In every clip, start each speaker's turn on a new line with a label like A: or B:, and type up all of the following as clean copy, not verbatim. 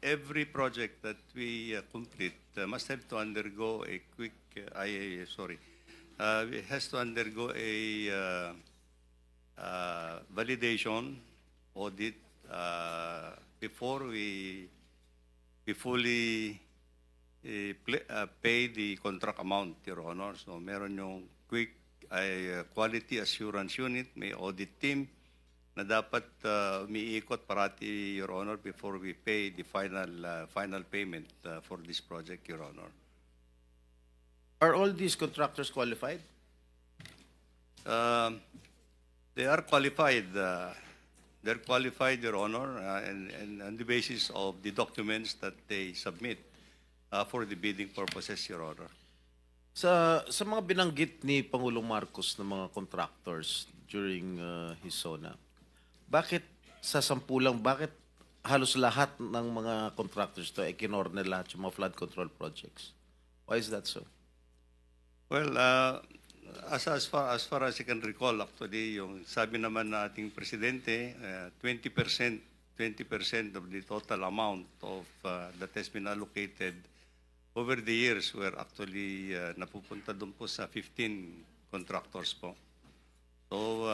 A: every project that we complete must have to undergo a quick, it has to undergo a validation audit before we fully pay the contract amount, Your Honor. So meron yung quick quality assurance unit, may audit team na dapat umiikot parati, Your Honor, before we pay the final payment for this project, Your Honor.
B: Are all these contractors qualified?
A: They are qualified. They're qualified, Your Honor, and on the basis of the documents that they submit for the bidding purposes, Your Honor.
B: Sa mga binanggit ni Pangulong Marcos ng mga contractors during his SONA, bakit sa sampulang, bakit halos lahat ng mga contractors to kinorner lahat yung mga flood control projects? Why is that so?
A: Well, as far as I can recall, actually, yung sabi naman na ating presidente, 20% of the total amount of that has been allocated over the years were actually napupunta doon po sa 15 contractors po. So,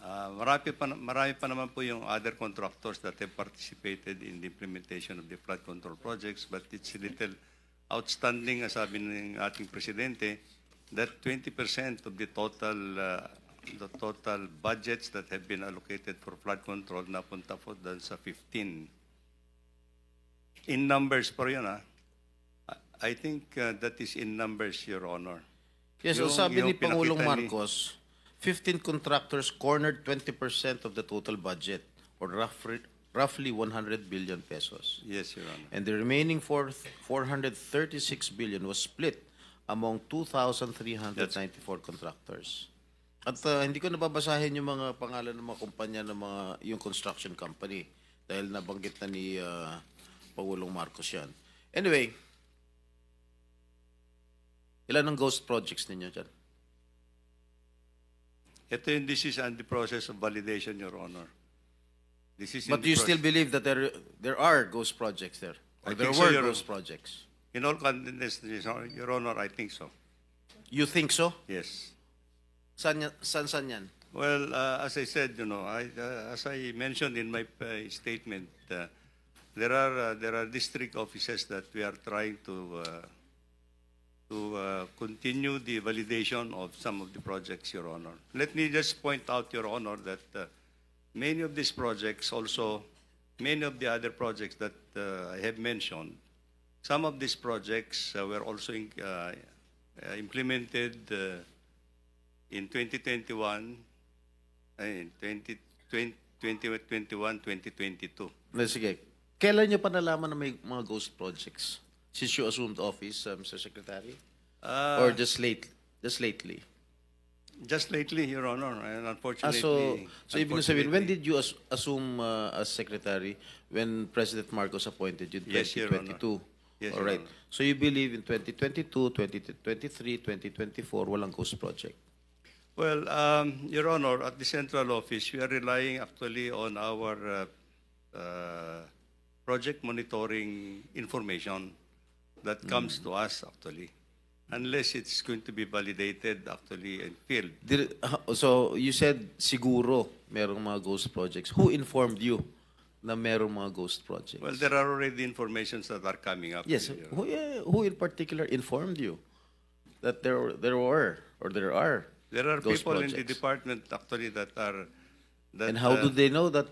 A: marami pa naman po yung other contractors that have participated in the implementation of the flood control projects, but it's a little outstanding, as sabi ng ating presidente, that 20% of the total budgets that have been allocated for flood control napunta po doon sa 15. In numbers po yun, I think that is in numbers, Your Honor.
B: Yes, so sabi ni Pangulong Marcos, 15 contractors cornered 20% of the total budget, or roughly 100 billion pesos.
A: Yes, Your Honor.
B: And the remaining 436 billion was split among 2,394 contractors. At hindi ko nababasahin yung mga pangalan ng mga kumpanya ng yung construction company dahil nabanggit na ni Pangulong Marcos yan. Anyway, ilan ang ghost projects ninyo dyan?
A: This is on the process of validation, Your Honor.
B: But do you still believe that there are ghost projects there? Or there were ghost projects?
A: In all candidness, Your Honor, I think so.
B: You think so?
A: Yes.
B: San yan?
A: Well, as I said, as I mentioned in my statement, there are district offices that we are trying to continue the validation of some of the projects, Your Honor. Let me just point out, Your Honor, that many of these projects also, many of the other projects that I have mentioned, some of these projects were also implemented in 2021, in 2021, 2022.
B: Sige. Kailan nyo pa nalaman na may mga ghost projects? Since you assumed office, Mr. Secretary? Or just lately?
A: Just lately, Your Honor, and unfortunately.
B: So ibig sabihin, when did you assume as Secretary? When President Marcos appointed you in 2022?
A: Yes,
B: all right. So you believe in 2022, 2023, 2024, walang ghost project?
A: Well, Your Honor, at the central office, we are relying actually on our project monitoring information that comes to us actually, unless it's going to be validated actually in field.
B: So you said siguro merong mga ghost projects. Who informed you na merong mga ghost projects?
A: Well, there are already informations that are coming up.
B: Yes. Who in particular informed you that there are
A: There are
B: ghost
A: people
B: projects?
A: in the department actually that are.
B: And how do they know that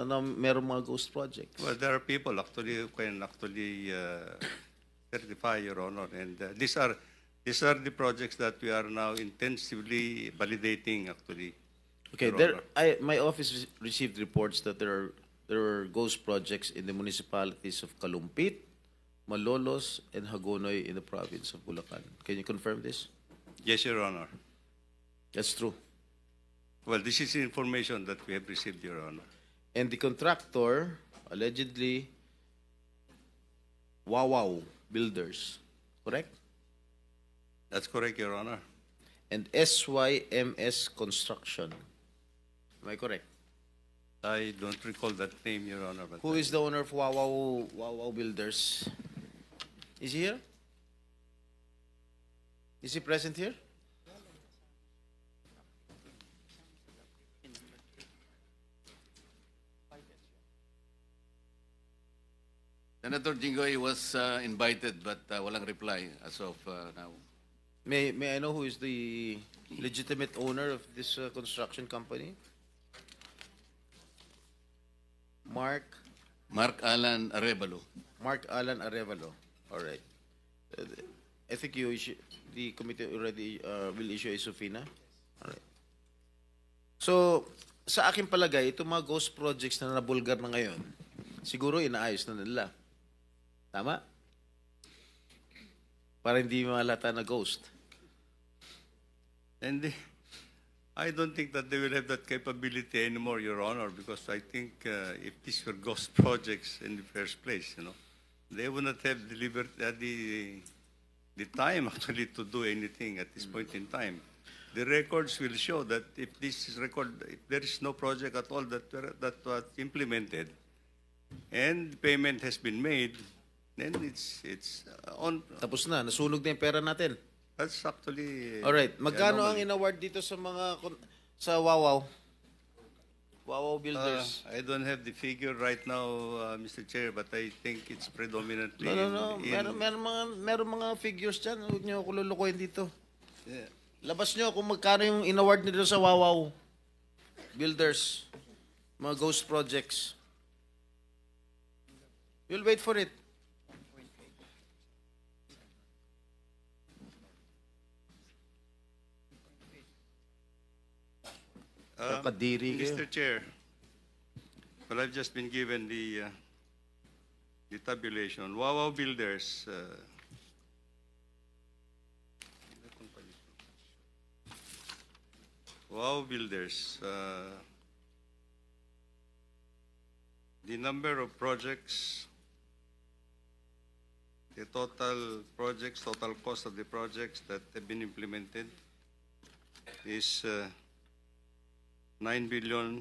B: na merong mga ghost projects?
A: Well, there are people actually who can actually certify, Your Honor, and these are the projects that we are now intensively validating actually.
B: Okay, my office received reports that there are ghost projects in the municipalities of Kalumpit, Malolos, and Hagonoy in the province of Bulacan. Can you confirm this?
A: Yes, Your Honor.
B: That's true.
A: Well, this is information that we have received, Your Honor.
B: And the contractor, allegedly, Wawaw Builders, correct?
A: That's correct, Your Honor.
B: And SYMS Construction. Am I correct?
A: I don't recall that name, Your Honor. But
B: Who is the owner of Wow Builders? Is he here? Is he present here?
C: Senator Jinggoy was invited but walang reply as of now.
B: May I know who is the legitimate owner of this construction company? Mark
C: Alan Arevalo.
B: Alan Arevalo. All right. I think the committee already will issue a subpoena. All right. So, sa aking palagay, itong mga ghost projects na nabulgar na ngayon, siguro inaayos na nila. Tama? Para hindi malata na ghost.
A: And I don't think that they will have that capability anymore, Your Honor, because I think if these were ghost projects in the first place, they would not have delivered the time actually to do anything at this point in time. The records will show that if there is no project at all that was implemented, and payment has been made, then it's on.
B: Tapos na, nasunog na yung pera natin.
A: That's actually.
B: All right. Magkano ang
A: anomaly.
B: in-award dito sa sa Wawaw? Wawaw Builders.
A: I don't have the figure right now, Mr. Chair, but I think it's predominantly.
B: No. Meron mga figures dyan. Huwag niyo ako lulukoyin dito.
A: Yeah.
B: Labas niyo kung magkano yung in-award nito sa Wawaw Builders. Mga ghost projects. We'll wait for it. Kakadiri kayo.
A: Mr. Chair, well, I've just been given the tabulation. Wawaw Builders. Wawaw Builders. The number of projects, the total projects, total cost of the projects that have been implemented is 9 billion.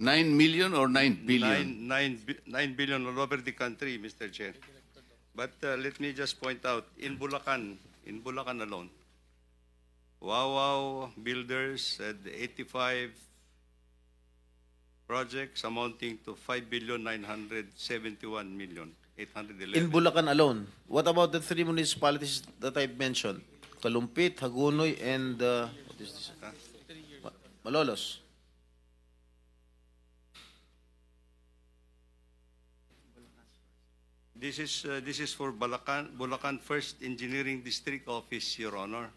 C: $9 million or 9 billion?
A: 9 billion all over the country, Mr. Chair. But let me just point out, in Bulacan alone, Wawaw Builders had 85 projects amounting to 5,971,811.
B: In Bulacan alone. What about the three municipalities that I've mentioned? Kalumpit, Hagonoy, and what is this? Malolos.
A: This is for Bulacan First Engineering District Office, Your Honor.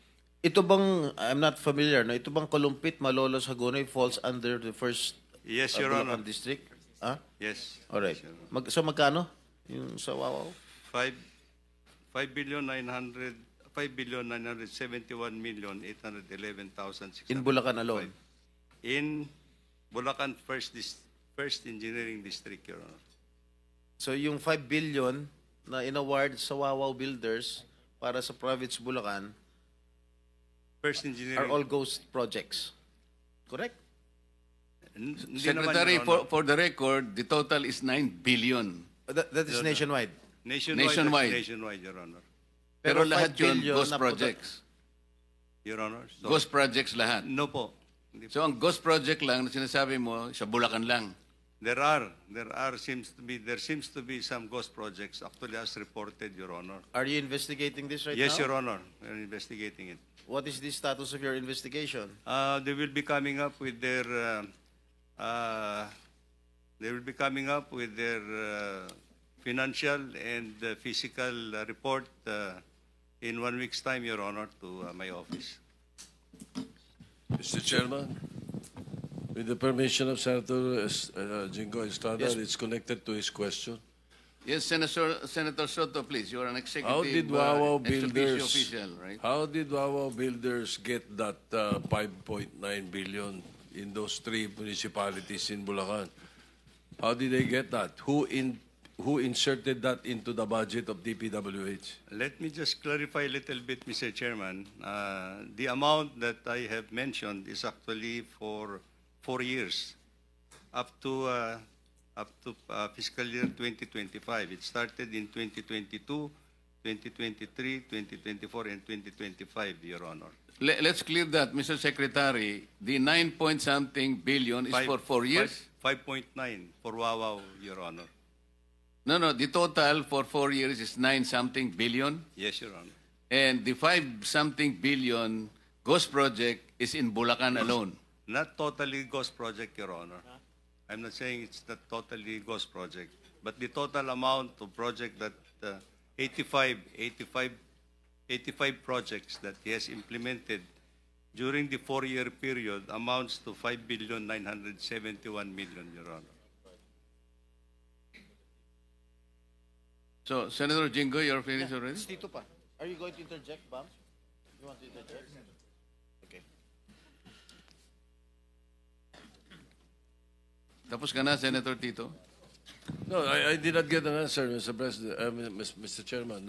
B: Ito bang, I'm not familiar, no? Ito bang Kalumpit, Malolos, Hagonoy falls under the first
A: Yes, Your
B: Bulacan
A: Honor.
B: district? Ah?
A: Yes.
B: Alright.
A: Yes, Your Honor.
B: So magkano? Yung sa Wawaw?
A: 5,971,811,600.
B: In Bulacan alone?
A: In Bulacan First Engineering District, Your Honor.
B: So yung 5 billion na in-award sa Wawaw Builders para sa province Bulacan
A: First Engineering.
B: are all ghost projects. Correct?
A: Hindi
C: Secretary,
A: naman, Your Honor.
C: for the record, the total is 9 billion.
B: That is nationwide.
C: Nationwide.
A: Nationwide, Your Honor.
C: Pero
B: 5
C: lahat yun,
B: billion
C: ghost
B: na
C: projects.
A: Your Honor. So,
C: Ghost projects lahat.
A: No po. Hindi po.
C: So ang ghost project lang na sinasabi mo, sa Bulacan lang.
A: There seems to be some ghost projects actually as reported, Your Honor.
B: Are you investigating this right
A: Yes,
B: now?
A: Your Honor. We're investigating it.
B: What is the status of your investigation?
A: They will be coming up with their financial and physical report in 1 week's time, Your Honor, to my office.
D: Mr. Chairman, with the permission of Senator Jingo Estrada,
B: Yes.
D: it's connected to his question.
C: Yes, Senator Soto, please. You are an executive
D: How did Wawaw
C: ex officio
D: Builders?
C: official, right?
D: How did Wawaw Builders get that 5.9 billion in those three municipalities in Bulacan? How did they get that? Who who inserted that into the budget of DPWH?
A: Let me just clarify a little bit, Mr. Chairman. The amount that I have mentioned is actually for 4 years, up to fiscal year 2025. It started in 2022, 2023, 2024, and 2025, Your Honor.
C: Let's clear that, Mr. Secretary. The 9-point-something billion is for 4 years?
A: 5.9 for Wawaw, Your Honor.
C: No, the total for 4 years is 9-something billion.
A: Yes, Your Honor.
C: And the 5-something billion ghost project is in Bulacan alone.
A: Not totally ghost project, Your Honor. I'm not saying it's not totally ghost project, but the total amount of project that 85 projects that he has implemented during the 4-year period amounts to 5,971,000,000, Your Honor.
C: So, Senator Jingo, you're finished already?
B: Tito pa. Are you going to interject, Bam? You want to interject? Okay.
C: Tapos ka na, Senator Tito?
D: No, I did not get an answer, Mr. President, Mr. Chairman.